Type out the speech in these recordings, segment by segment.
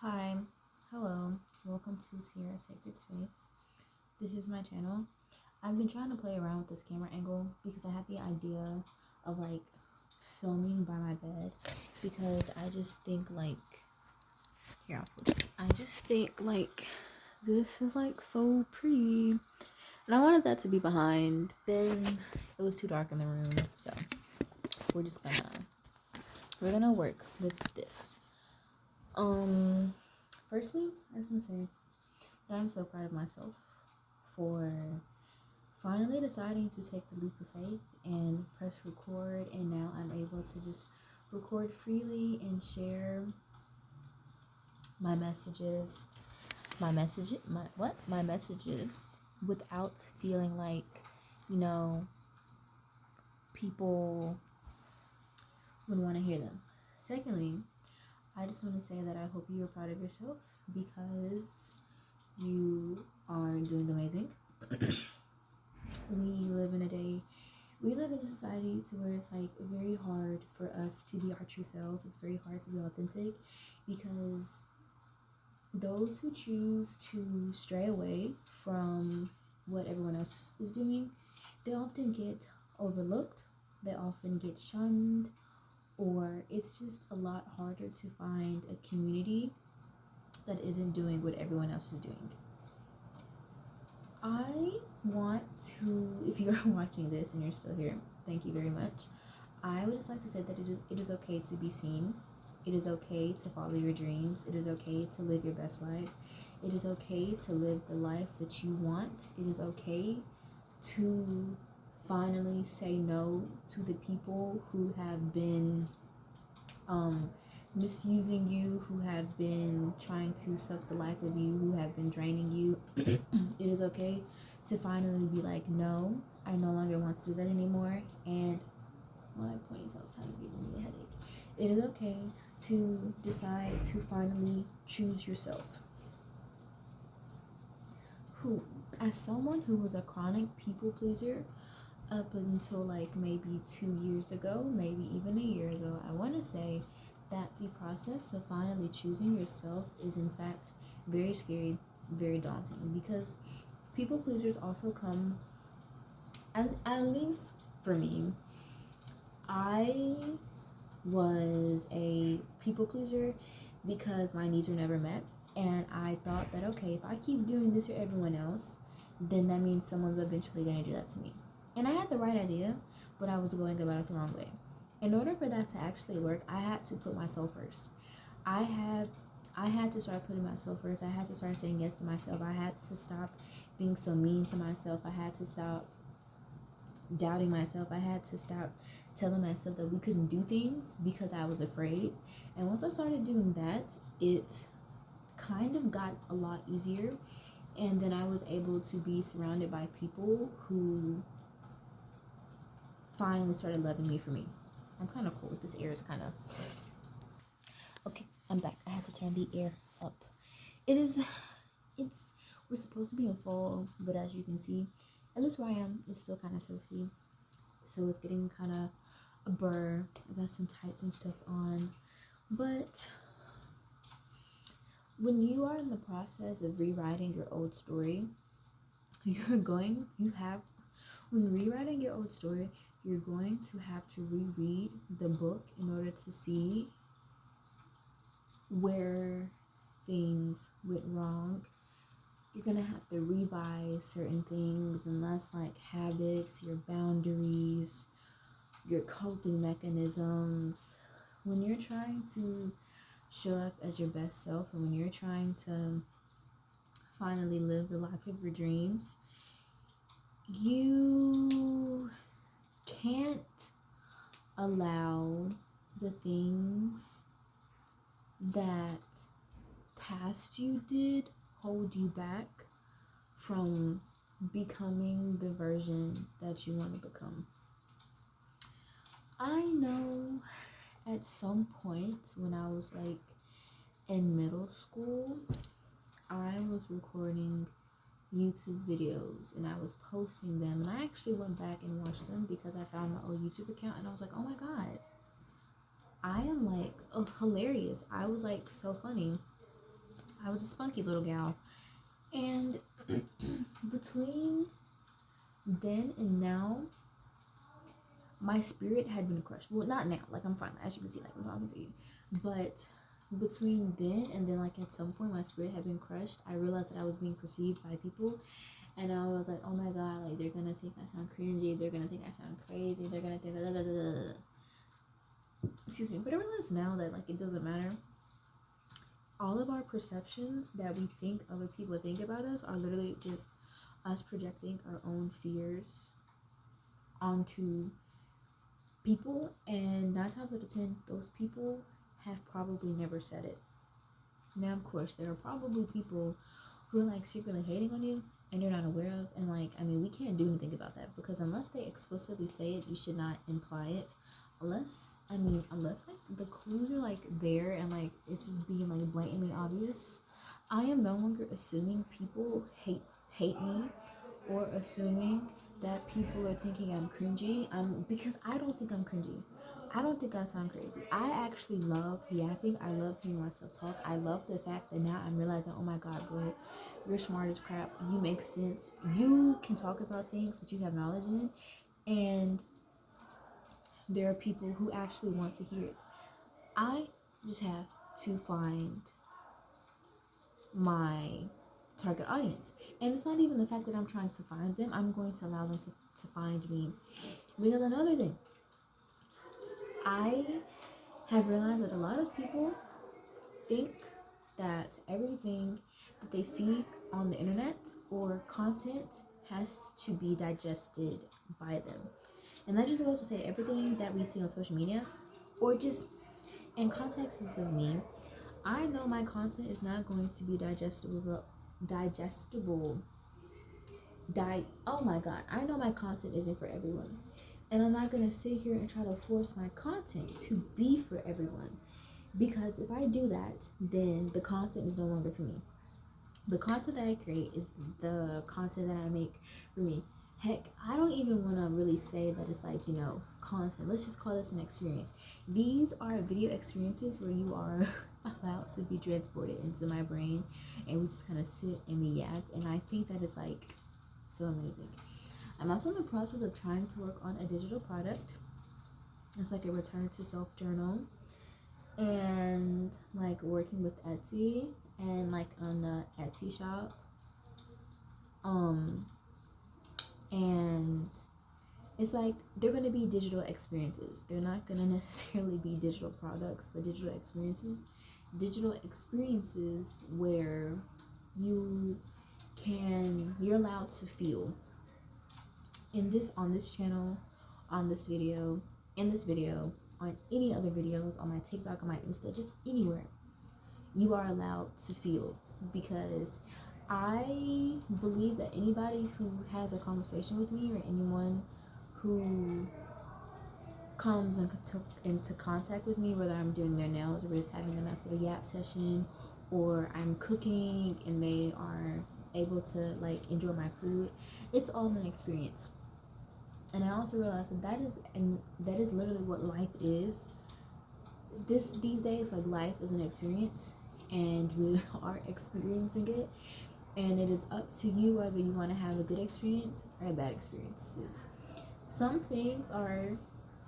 Hi, hello, welcome to Sierra Sacred Space. This is my channel. I've been trying to play around with this camera angle because I had the idea of filming by my bed because I just think here I'll flip it. I just think this is so pretty and I wanted that to be behind. Then it was too dark in the room, so we're just gonna work with this. Firstly, I just want to say that I'm so proud of myself for finally deciding to take the leap of faith and press record, and now I'm able to just record freely and share my messages without feeling people would want to hear them. Secondly, I just want to say that I hope you are proud of yourself because you are doing amazing. We live in a society to where it's very hard for us to be our true selves. It's very hard to be authentic because those who choose to stray away from what everyone else is doing, they often get overlooked, they often get shunned, or it's just a lot harder to find a community that isn't doing what everyone else is doing. I want to, if you're watching this and you're still here, thank you very much. I would just like to say that it is okay to be seen. It is okay to follow your dreams. It is okay to live your best life. It is okay to live the life that you want. It is okay to finally say no to the people who have been misusing you, who have been trying to suck the life of you, who have been draining you. It is okay to finally be like, no, I no longer want to do that anymore. And my ponytail is kind of giving me a headache. It is okay to decide to finally choose yourself. As someone who was a chronic people pleaser up until maybe 2 years ago, maybe even a year ago, I want to say that the process of finally choosing yourself is in fact very scary, very daunting, because people pleasers also come, at least for me, I was a people pleaser because my needs were never met, and I thought that okay, if I keep doing this for everyone else, then that means someone's eventually going to do that to me. And I had the right idea, but I was going about it the wrong way. In order for that to actually work, I had to put myself first. I had to start putting myself first. I had to start saying yes to myself. I had to stop being so mean to myself. I had to stop doubting myself. I had to stop telling myself that we couldn't do things because I was afraid. And once I started doing that, it kind of got a lot easier. And then I was able to be surrounded by people who finally started loving me for me. I'm kind of cold. This air is kind of... Okay, I'm back. I had to turn the air up. We're supposed to be in fall, but as you can see, at least where I am, it's still kind of toasty. So it's getting kind of a burr. I got some tights and stuff on. But when you are in the process of rewriting your old story, when rewriting your old story, you're going to have to reread the book in order to see where things went wrong. You're gonna have to revise certain things, and that's habits, your boundaries, your coping mechanisms. When you're trying to show up as your best self, and when you're trying to finally live the life of your dreams, you can't allow the things that past you did hold you back from becoming the version that you want to become. I know at some point when I was in middle school, I was recording YouTube videos and I was posting them, and I actually went back and watched them because I found my old YouTube account and I was like, oh my god, I am hilarious. I was so funny. I was a spunky little gal. And between then and now, my spirit had been crushed. Well, not now. Like, I'm fine. As you can see, like, I'm talking to you. But between then and then, like, at some point, my spirit had been crushed. I realized that I was being perceived by people. And I was like, oh my God, like, they're going to think I sound cringy. They're going to think I sound crazy. They're going to think excuse me. But I realize now that, like, it doesn't matter. All of our perceptions that we think other people think about us are literally just us projecting our own fears onto people, and 9 times out of 10 those people have probably never said it. Now, of course, there are probably people who are like secretly hating on you and you're not aware of, and like, I mean, we can't do anything about that, because unless they explicitly say it, you should not imply it. Unless like the clues are like there and like it's being like blatantly obvious. I am no longer assuming people hate me, or assuming that people are thinking I'm cringy. Because I don't think I'm cringy. I don't think I sound crazy. I actually love yapping. I love hearing myself talk. I love the fact that now I'm realizing, oh my God, bro, you're smart as crap. You make sense. You can talk about things that you have knowledge in, and there are people who actually want to hear it. I just have to find my target audience. And it's not even the fact that I'm trying to find them. I'm going to allow them to find me. Because another thing, I have realized that a lot of people think that everything that they see on the internet or content has to be digested by them. And that just goes to say everything that we see on social media, or just in context of me, I know my content is not going to be digestible. Oh my God, I know my content isn't for everyone. And I'm not going to sit here and try to force my content to be for everyone. Because if I do that, then the content is no longer for me. The content that I create is the content that I make for me. Heck, I don't even want to really say that it's like, content. Let's just call this an experience. These are video experiences where you are allowed to be transported into my brain, and we just kind of sit and we yak. And I think that is like so amazing. I'm also in the process of trying to work on a digital product. It's like a return to self journal, and like working with Etsy and like on the Etsy shop. And it's like they're going to be digital experiences. They're not going to necessarily be digital products, but digital experiences where you're allowed to feel on this channel, on this video, in this video, on any other videos, on my TikTok, on my Insta, just anywhere. You are allowed to feel, because I believe that anybody who has a conversation with me, or anyone who comes into contact with me, whether I'm doing their nails or just having a nice little yap session, or I'm cooking and they are able to like enjoy my food, it's all an experience. And I also realized that is literally what life is. These days, like, life is an experience, and we are experiencing it, and it is up to you whether you want to have a good experience or a bad experiences. Some things are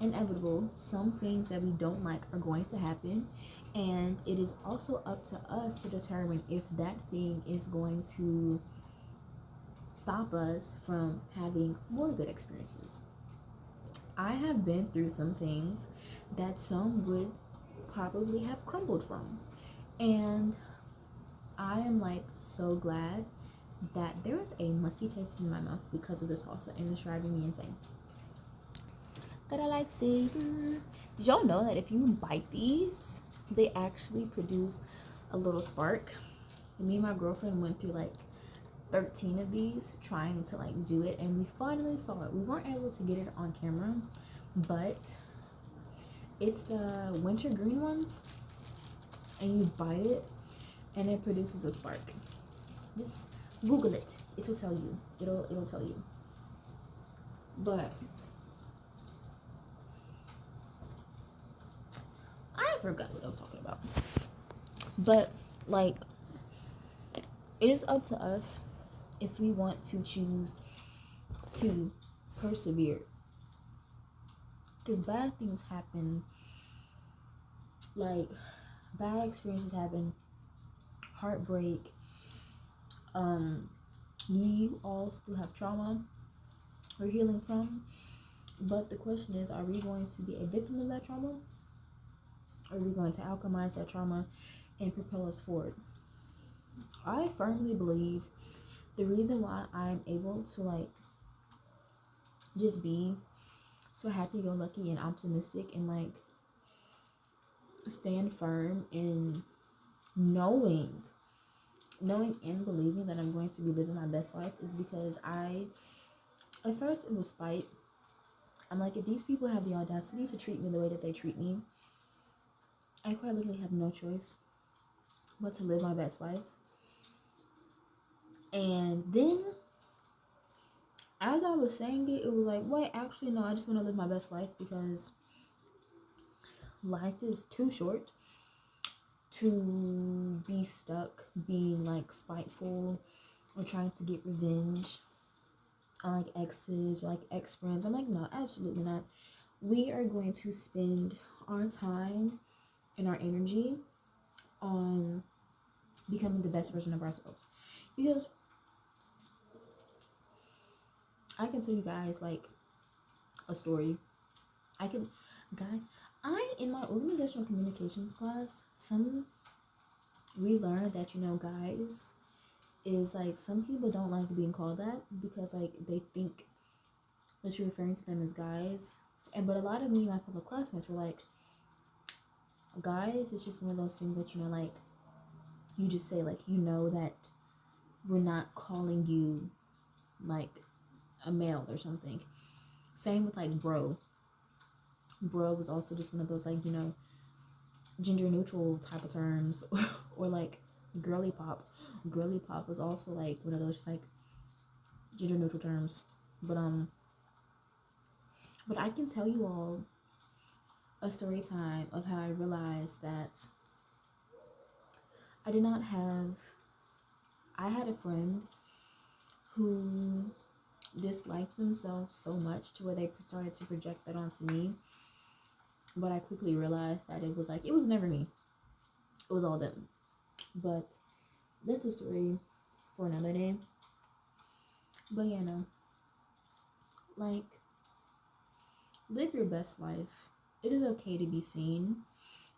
inevitable. Some things that we don't like are going to happen, and it is also up to us to determine if that thing is going to stop us from having more good experiences. I have been through some things that some would probably have crumbled from, and I am like so glad that there is a musty taste in my mouth because of this salsa, and it's driving me insane. Got a lifesaver. Did y'all know that if you bite these, they actually produce a little spark? And me and my girlfriend went through like 13 of these trying to like do it, and we finally saw it. We weren't able to get it on camera, but it's the wintergreen ones, and you bite it and it produces a spark. Just Google it. It will tell you. It'll tell you. But I forgot what I was talking about. But like, it is up to us if we want to choose to persevere. Because bad things happen, like bad experiences happen, heartbreak. You all still have trauma we're healing from. But the question is, are we going to be a victim of that trauma? Or are we going to alchemize that trauma and propel us forward? I firmly believe the reason why I'm able to like just be so happy go lucky and optimistic and like stand firm in knowing and believing that I'm going to be living my best life is because at first it was spite. I'm like, if these people have the audacity to treat me the way that they treat me, I quite literally have no choice but to live my best life. And then as I was saying it, it was like, wait, actually no, I just want to live my best life because life is too short to be stuck being like spiteful or trying to get revenge on like exes or like ex-friends. I'm like, no, absolutely not. We are going to spend our time and our energy on becoming the best version of ourselves. Because I can tell you guys like a story. Guys, in my organizational communications class, we learned that, guys, is like some people don't like being called that because like they think that you're referring to them as guys. But a lot of me and my fellow classmates were like, guys, it's just one of those things that, like you just say, like, that we're not calling you like a male or something. Same with like bro. Bro was also just one of those like, gender neutral type of terms. Or like girly pop. Girly pop was also like one of those just like gender neutral terms. But I can tell you all a story time of how I realized that I had a friend who disliked themselves so much to where they started to project that onto me. But I quickly realized that it was never me. It was all them. But that's a story for another day. But yeah, no. Like, live your best life. It is okay to be seen.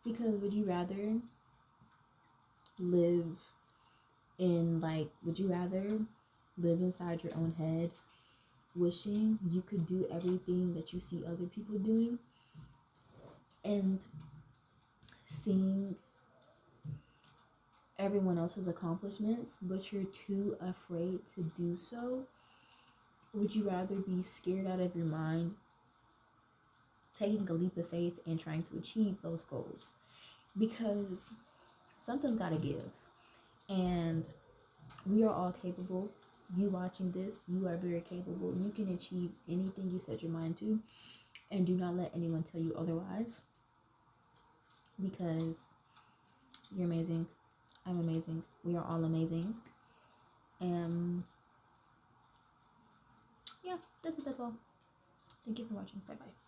Because would you rather live inside your own head wishing you could do everything that you see other people doing and seeing everyone else's accomplishments, but you're too afraid to do so? Would you rather be scared out of your mind, taking a leap of faith and trying to achieve those goals? Because something's got to give. And we are all capable. You watching this, you are very capable. You can achieve anything you set your mind to. And do not let anyone tell you otherwise. Because you're amazing. I'm amazing. We are all amazing. And yeah, that's it. That's all. Thank you for watching. Bye bye.